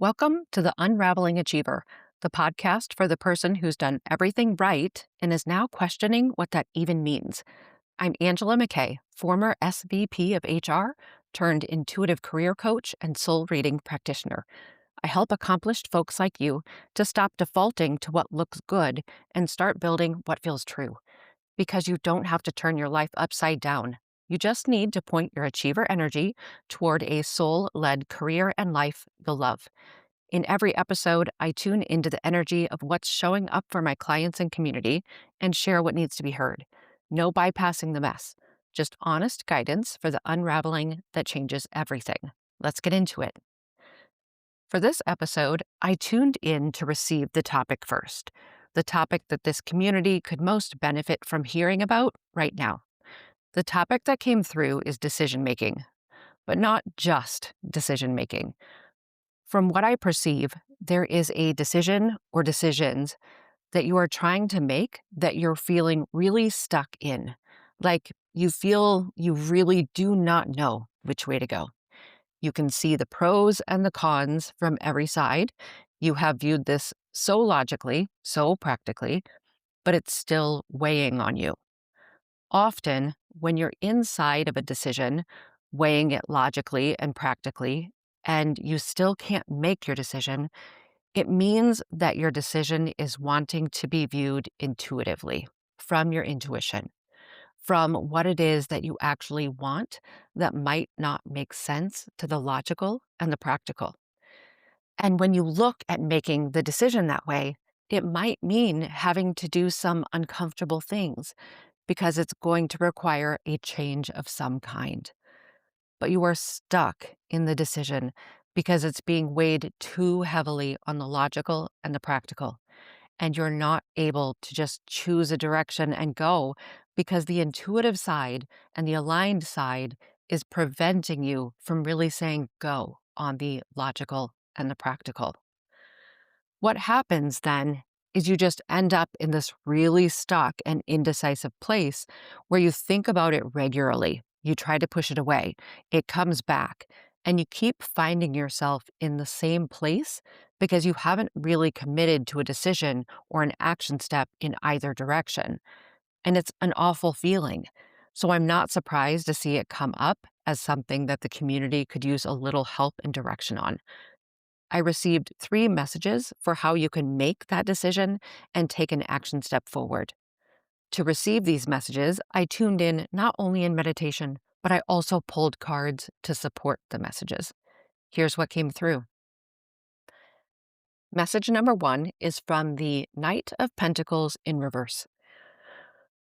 Welcome to the Unraveling Achiever, the podcast for the person who's done everything right and is now questioning what that even means. I'm Angela McKay, former SVP of HR, turned intuitive career coach and soul reading practitioner. I help accomplished folks like you to stop defaulting to what looks good and start building what feels true. Because you don't have to turn your life upside down. You just need to point your achiever energy toward a soul-led career and life you'll love. In every episode, I tune into the energy of what's showing up for my clients and community and share what needs to be heard. No bypassing the mess, just honest guidance for the unraveling that changes everything. Let's get into it. For this episode, I tuned in to receive the topic first, the topic that this community could most benefit from hearing about right now. The topic that came through is decision making, but not just decision making. From what I perceive, there is a decision or decisions that you are trying to make that you're feeling really stuck in. Like you feel you really do not know which way to go. You can see the pros and the cons from every side. You have viewed this so logically, so practically, but it's still weighing on you. Often, when you're inside of a decision, weighing it logically and practically, and you still can't make your decision, it means that your decision is wanting to be viewed intuitively from your intuition, from what it is that you actually want that might not make sense to the logical and the practical. And when you look at making the decision that way, it might mean having to do some uncomfortable things because it's going to require a change of some kind. But you are stuck in the decision because it's being weighed too heavily on the logical and the practical. And you're not able to just choose a direction and go because the intuitive side and the aligned side is preventing you from really saying go on the logical and the practical. What happens then is you just end up in this really stuck and indecisive place where you think about it regularly. You try to push it away. It comes back, and you keep finding yourself in the same place because you haven't really committed to a decision or an action step in either direction. And it's an awful feeling. So I'm not surprised to see it come up as something that the community could use a little help and direction on. I received 3 messages for how you can make that decision and take an action step forward. To receive these messages, I tuned in not only in meditation, but I also pulled cards to support the messages. Here's what came through. Message number 1 is from the Knight of Pentacles in reverse.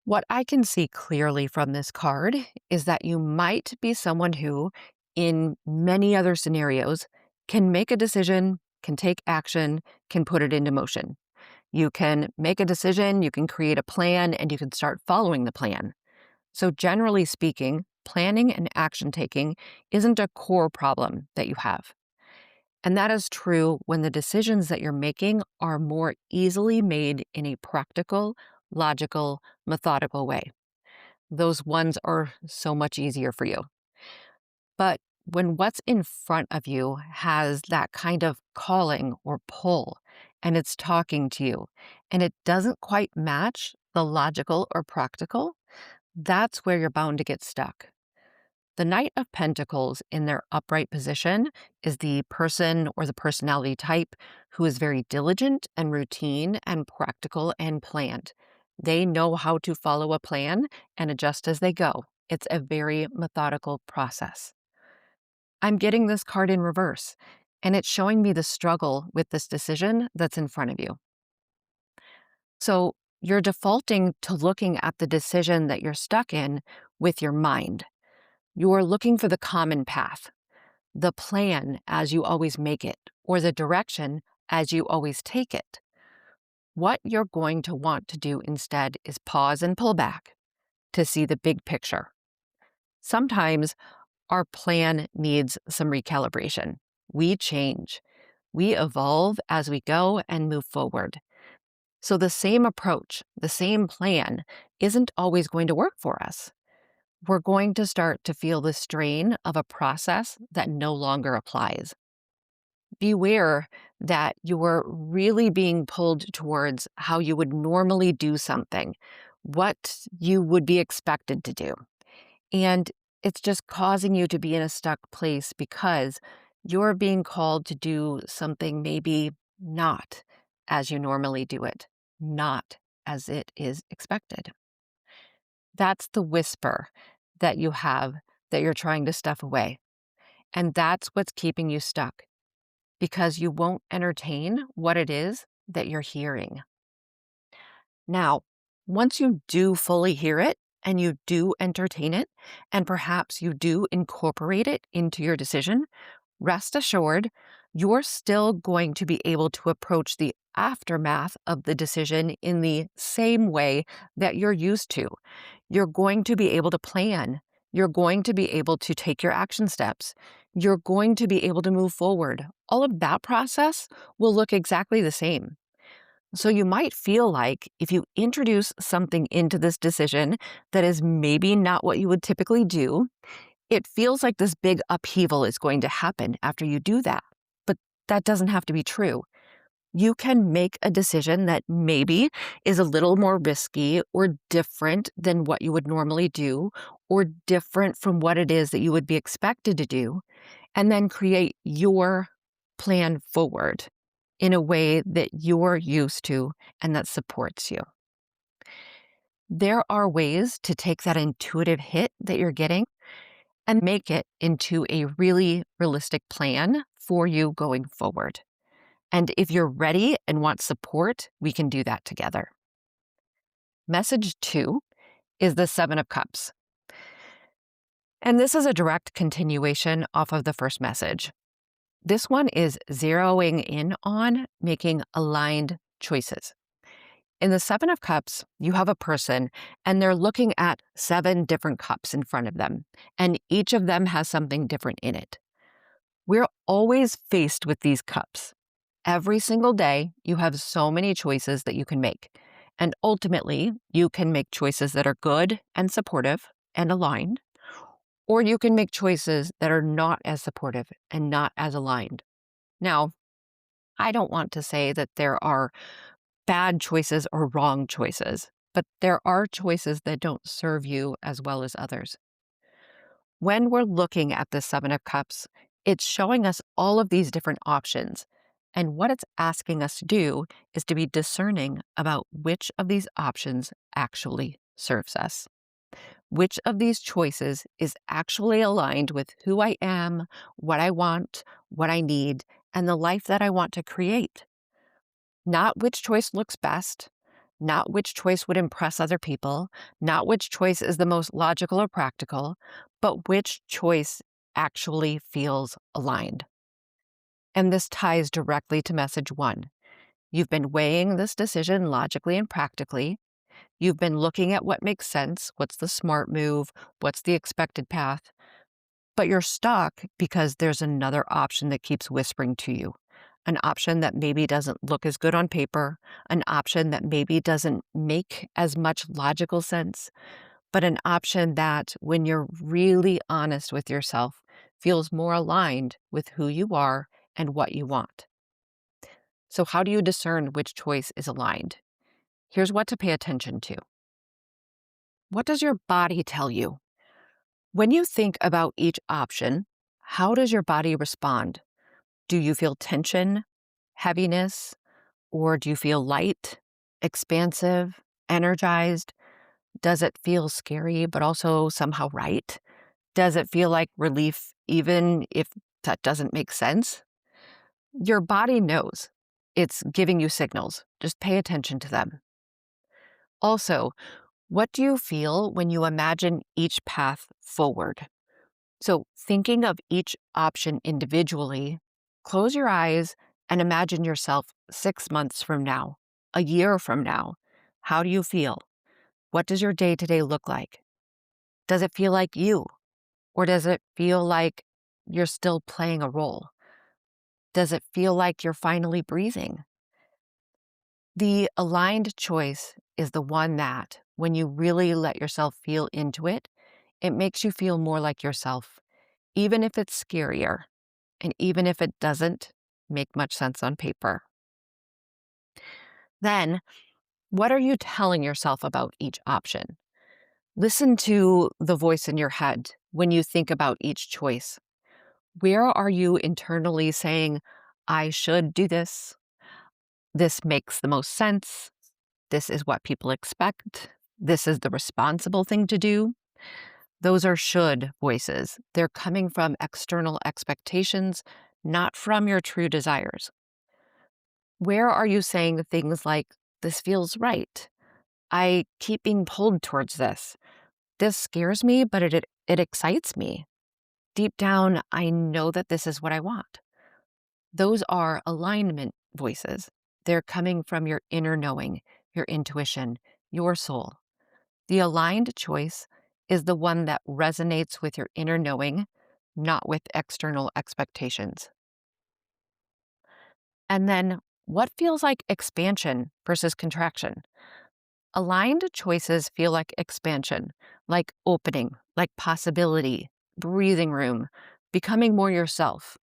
What I can see clearly from this card is that you might be someone who, in many other scenarios, can make a decision, can take action, can put it into motion. You can make a decision, you can create a plan, and you can start following the plan. So generally speaking, planning and action taking isn't a core problem that you have. And that is true when the decisions that you're making are more easily made in a practical, logical, methodical way. Those ones are so much easier for you. But when what's in front of you has that kind of calling or pull, and it's talking to you, and it doesn't quite match the logical or practical, that's where you're bound to get stuck. The Knight of Pentacles in their upright position is the person or the personality type who is very diligent and routine and practical and planned. They know how to follow a plan and adjust as they go. It's a very methodical process. I'm getting this card in reverse, and it's showing me the struggle with this decision that's in front of you. So you're defaulting to looking at the decision that you're stuck in with your mind. You're looking for the common path, the plan as you always make it, or the direction as you always take it. What you're going to want to do instead is pause and pull back to see the big picture. Sometimes our plan needs some recalibration. We change. We evolve as we go and move forward. So the same approach, the same plan isn't always going to work for us. We're going to start to feel the strain of a process that no longer applies. Beware that you're really being pulled towards how you would normally do something, what you would be expected to do. And it's just causing you to be in a stuck place because you're being called to do something maybe not as you normally do it, not as it is expected. That's the whisper that you have that you're trying to stuff away. And that's what's keeping you stuck because you won't entertain what it is that you're hearing. Now, once you do fully hear it and you do entertain it, and perhaps you do incorporate it into your decision, rest assured, you're still going to be able to approach the aftermath of the decision in the same way that you're used to. You're going to be able to plan. You're going to be able to take your action steps. You're going to be able to move forward. All of that process will look exactly the same. So you might feel like if you introduce something into this decision that is maybe not what you would typically do, it feels like this big upheaval is going to happen after you do that. But that doesn't have to be true. You can make a decision that maybe is a little more risky or different than what you would normally do, or different from what it is that you would be expected to do, and then create your plan forward in a way that you're used to and that supports you. There are ways to take that intuitive hit that you're getting and make it into a really realistic plan for you going forward. And if you're ready and want support, we can do that together. Message 2 is the Seven of Cups. And this is a direct continuation off of the first message. This one is zeroing in on making aligned choices. In the Seven of Cups, you have a person and they're looking at 7 different cups in front of them, and each of them has something different in it. We're always faced with these cups. Every single day, you have so many choices that you can make. And ultimately, you can make choices that are good and supportive and aligned, or you can make choices that are not as supportive and not as aligned. Now, I don't want to say that there are bad choices or wrong choices, but there are choices that don't serve you as well as others. When we're looking at the Seven of Cups, it's showing us all of these different options. And what it's asking us to do is to be discerning about which of these options actually serves us. Which of these choices is actually aligned with who I am, what I want, what I need, and the life that I want to create. Not which choice looks best, not which choice would impress other people, not which choice is the most logical or practical, but which choice actually feels aligned. And this ties directly to message 1. You've been weighing this decision logically and practically. You've been looking at what makes sense, what's the smart move, what's the expected path, but you're stuck because there's another option that keeps whispering to you. An option that maybe doesn't look as good on paper, an option that maybe doesn't make as much logical sense, but an option that, when you're really honest with yourself, feels more aligned with who you are and what you want. So, how do you discern which choice is aligned? Here's what to pay attention to. What does your body tell you? When you think about each option, how does your body respond? Do you feel tension, heaviness, or do you feel light, expansive, energized? Does it feel scary, but also somehow right? Does it feel like relief, even if that doesn't make sense? Your body knows. It's giving you signals. Just pay attention to them. Also, what do you feel when you imagine each path forward? So, thinking of each option individually, close your eyes and imagine yourself 6 months from now, a year from now. How do you feel? What does your day to day look like? Does it feel like you? Or does it feel like you're still playing a role? Does it feel like you're finally breathing? The aligned choice is the one that, when you really let yourself feel into it, it makes you feel more like yourself, even if it's scarier. And even if it doesn't make much sense on paper. Then, what are you telling yourself about each option? Listen to the voice in your head when you think about each choice. Where are you internally saying, I should do this? This makes the most sense. This is what people expect. This is the responsible thing to do. Those are should voices. They're coming from external expectations, not from your true desires. Where are you saying things like, this feels right? I keep being pulled towards this. This scares me, but it excites me. Deep down, I know that this is what I want. Those are alignment voices. They're coming from your inner knowing, your intuition, your soul. The aligned choice is the one that resonates with your inner knowing, not with external expectations. And then, what feels like expansion versus contraction? Aligned choices feel like expansion, like opening, like possibility, breathing room, becoming more yourself.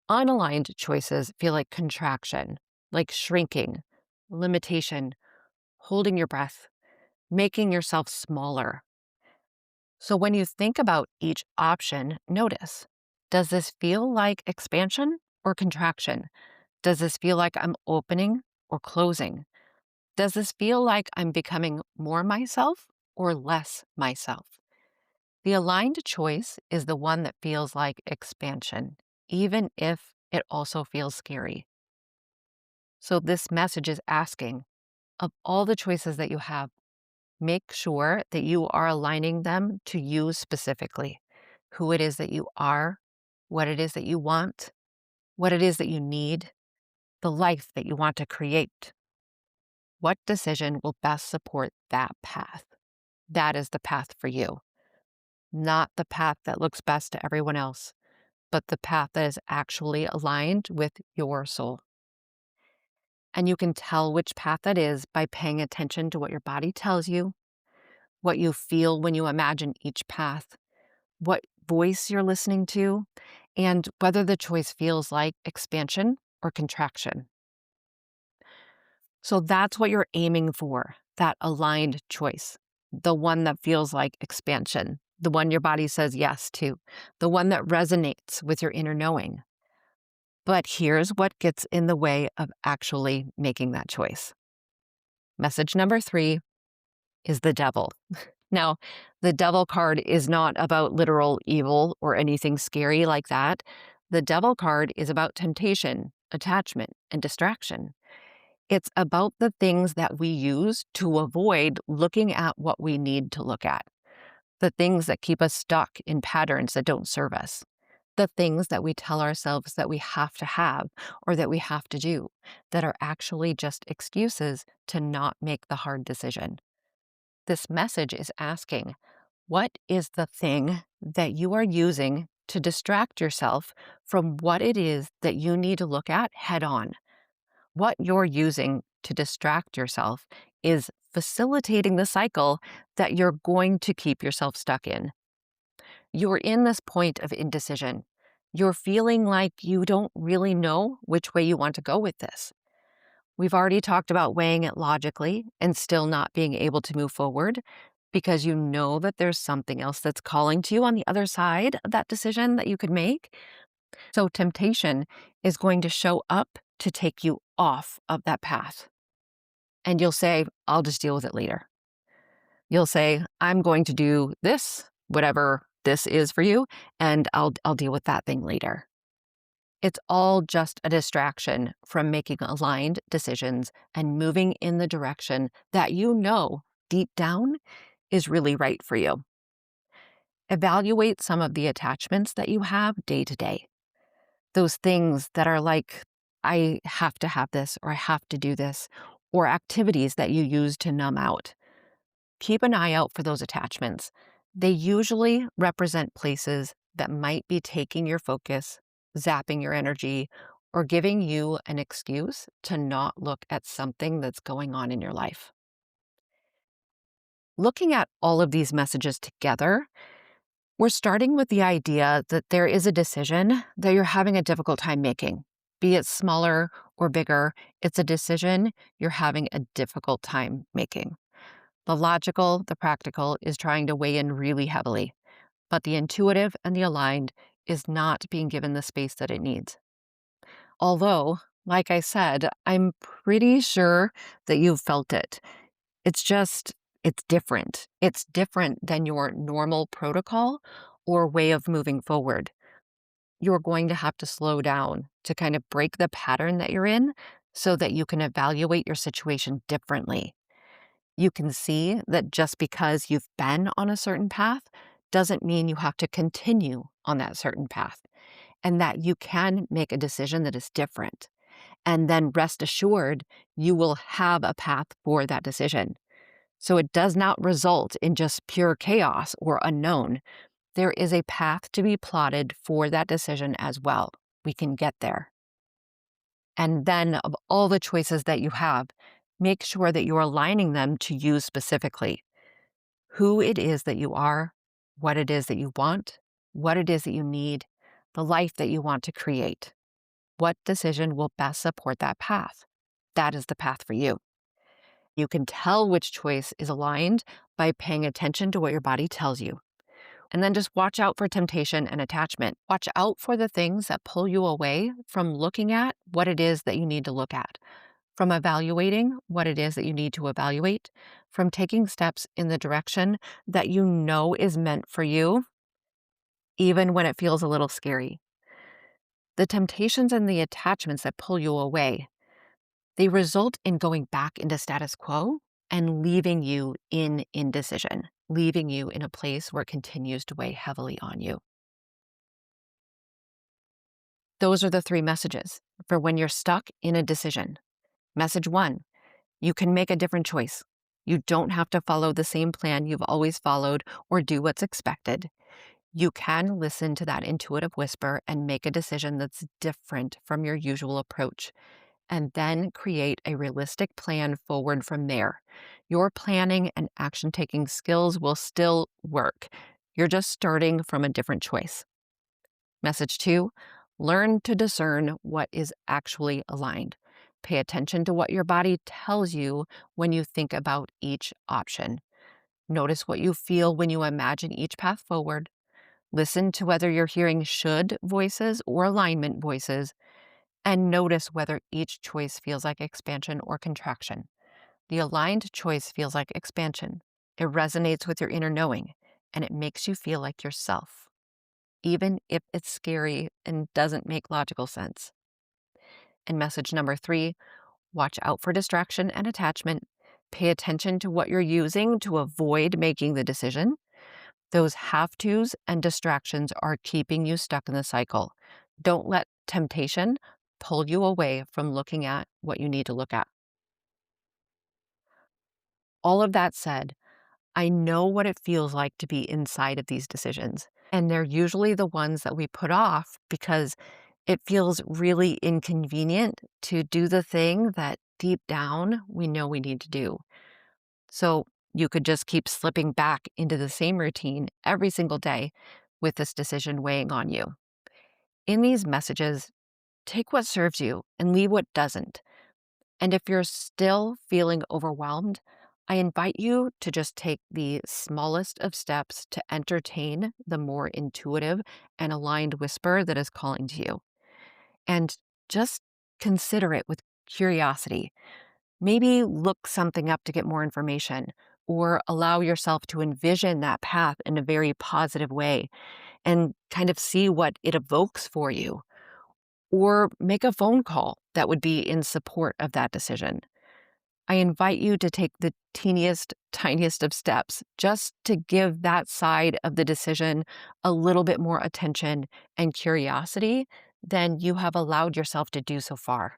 Unaligned choices feel like contraction, like shrinking, limitation, holding your breath, making yourself smaller. So when you think about each option, notice, does this feel like expansion or contraction? Does this feel like I'm opening or closing? Does this feel like I'm becoming more myself or less myself? The aligned choice is the one that feels like expansion, even if it also feels scary. So this message is asking, of all the choices that you have, make sure that you are aligning them to you specifically, who it is that you are, what it is that you want, what it is that you need, the life that you want to create. What decision will best support that path? That is the path for you, not the path that looks best to everyone else, but the path that is actually aligned with your soul. And you can tell which path that is by paying attention to what your body tells you, what you feel when you imagine each path, what voice you're listening to, and whether the choice feels like expansion or contraction. So that's what you're aiming for, that aligned choice, the one that feels like expansion, the one your body says yes to, the one that resonates with your inner knowing. But here's what gets in the way of actually making that choice. Message number 3 is the devil. Now, the devil card is not about literal evil or anything scary like that. The devil card is about temptation, attachment, and distraction. It's about the things that we use to avoid looking at what we need to look at, the things that keep us stuck in patterns that don't serve us, the things that we tell ourselves that we have or that we have to do that are actually just excuses to not make the hard decision. This message is asking, what is the thing that you are using to distract yourself from what it is that you need to look at head on? What you're using to distract yourself is facilitating the cycle that you're going to keep yourself stuck in. You're in this point of indecision. You're feeling like you don't really know which way you want to go with this. We've already talked about weighing it logically and still not being able to move forward because you know that there's something else that's calling to you on the other side of that decision that you could make. So temptation is going to show up to take you off of that path. And you'll say, I'll just deal with it later. You'll say, I'm going to do this, whatever this is for you, and I'll deal with that thing later. It's all just a distraction from making aligned decisions and moving in the direction that you know deep down is really right for you. Evaluate some of the attachments that you have day to day. Those things that are like, I have to have this, or I have to do this, or activities that you use to numb out. Keep an eye out for those attachments. They usually represent places that might be taking your focus, zapping your energy, or giving you an excuse to not look at something that's going on in your life. Looking at all of these messages together, we're starting with the idea that there is a decision that you're having a difficult time making. Be it smaller or bigger, it's a decision you're having a difficult time making. The logical, the practical is trying to weigh in really heavily, but the intuitive and the aligned is not being given the space that it needs. Although, like I said, I'm pretty sure that you've felt it. It's just, it's different. It's different than your normal protocol or way of moving forward. You're going to have to slow down to kind of break the pattern that you're in so that you can evaluate your situation differently. You can see that just because you've been on a certain path doesn't mean you have to continue on that certain path, and that you can make a decision that is different. And then rest assured, you will have a path for that decision. So it does not result in just pure chaos or unknown. There is a path to be plotted for that decision as well. We can get there. And then, of all the choices that you have, make sure that you're aligning them to you specifically. Who it is that you are, what it is that you want, what it is that you need, the life that you want to create. What decision will best support that path? That is the path for you. You can tell which choice is aligned by paying attention to what your body tells you. And then just watch out for temptation and attachment. Watch out for the things that pull you away from looking at what it is that you need to look at, from evaluating what it is that you need to evaluate, from taking steps in the direction that you know is meant for you, even when it feels a little scary. The temptations and the attachments that pull you away, they result in going back into status quo and leaving you in indecision, leaving you in a place where it continues to weigh heavily on you. Those are the three messages for when you're stuck in a decision. Message one, you can make a different choice. You don't have to follow the same plan you've always followed or do what's expected. You can listen to that intuitive whisper and make a decision that's different from your usual approach, and then create a realistic plan forward from there. Your planning and action taking skills will still work. You're just starting from a different choice. Message two, learn to discern what is actually aligned. Pay attention to what your body tells you when you think about each option. Notice what you feel when you imagine each path forward. Listen to whether you're hearing should voices or alignment voices, and notice whether each choice feels like expansion or contraction. The aligned choice feels like expansion. It resonates with your inner knowing, and it makes you feel like yourself, even if it's scary and doesn't make logical sense. And message number three, watch out for distraction and attachment. Pay attention to what you're using to avoid making the decision. Those have-tos and distractions are keeping you stuck in the cycle. Don't let temptation pull you away from looking at what you need to look at. All of that said, I know what it feels like to be inside of these decisions. And they're usually the ones that we put off because it feels really inconvenient to do the thing that deep down we know we need to do. So you could just keep slipping back into the same routine every single day with this decision weighing on you. In these messages, take what serves you and leave what doesn't. And if you're still feeling overwhelmed, I invite you to just take the smallest of steps to entertain the more intuitive and aligned whisper that is calling to you. And just consider it with curiosity. Maybe look something up to get more information, or allow yourself to envision that path in a very positive way and kind of see what it evokes for you. Or make a phone call that would be in support of that decision. I invite you to take the teeniest, tiniest of steps just to give that side of the decision a little bit more attention and curiosity than you have allowed yourself to do so far.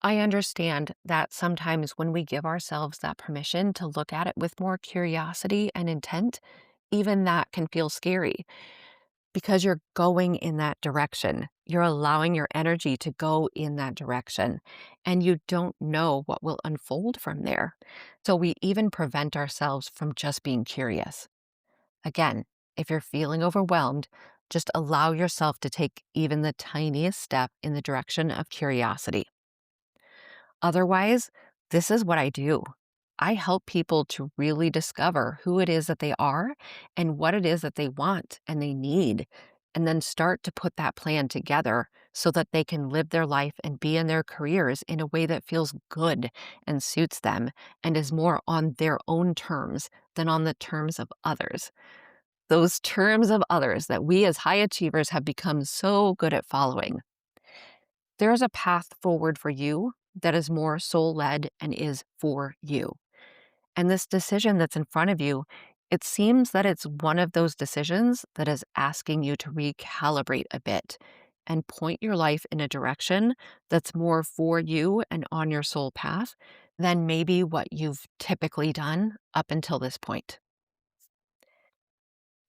I understand that sometimes when we give ourselves that permission to look at it with more curiosity and intent, even that can feel scary because you're going in that direction. You're allowing your energy to go in that direction, and you don't know what will unfold from there. So we even prevent ourselves from just being curious. Again, if you're feeling overwhelmed, Just allow yourself to take even the tiniest step in the direction of curiosity. Otherwise, this is what I do. I help people to really discover who it is that they are and what it is that they want and they need, and then start to put that plan together so that they can live their life and be in their careers in a way that feels good and suits them and is more on their own terms than on the terms of others. Those terms of others that we as high achievers have become so good at following. There is a path forward for you that is more soul led and is for you. And this decision that's in front of you, it seems that it's one of those decisions that is asking you to recalibrate a bit and point your life in a direction that's more for you and on your soul path than maybe what you've typically done up until this point.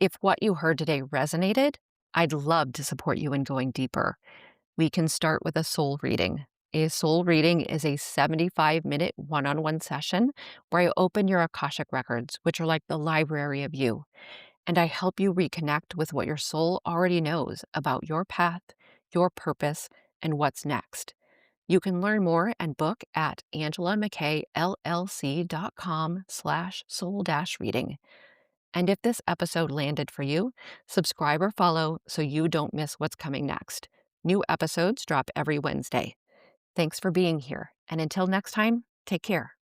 If what you heard today resonated, I'd love to support you in going deeper. We can start with a soul reading. A soul reading is a 75-minute one-on-one session where I open your Akashic records, which are like the library of you, and I help you reconnect with what your soul already knows about your path, your purpose, and what's next. You can learn more and book at angelamckayllc.com/soul-reading. And if this episode landed for you, subscribe or follow so you don't miss what's coming next. New episodes drop every Wednesday. Thanks for being here. And until next time, take care.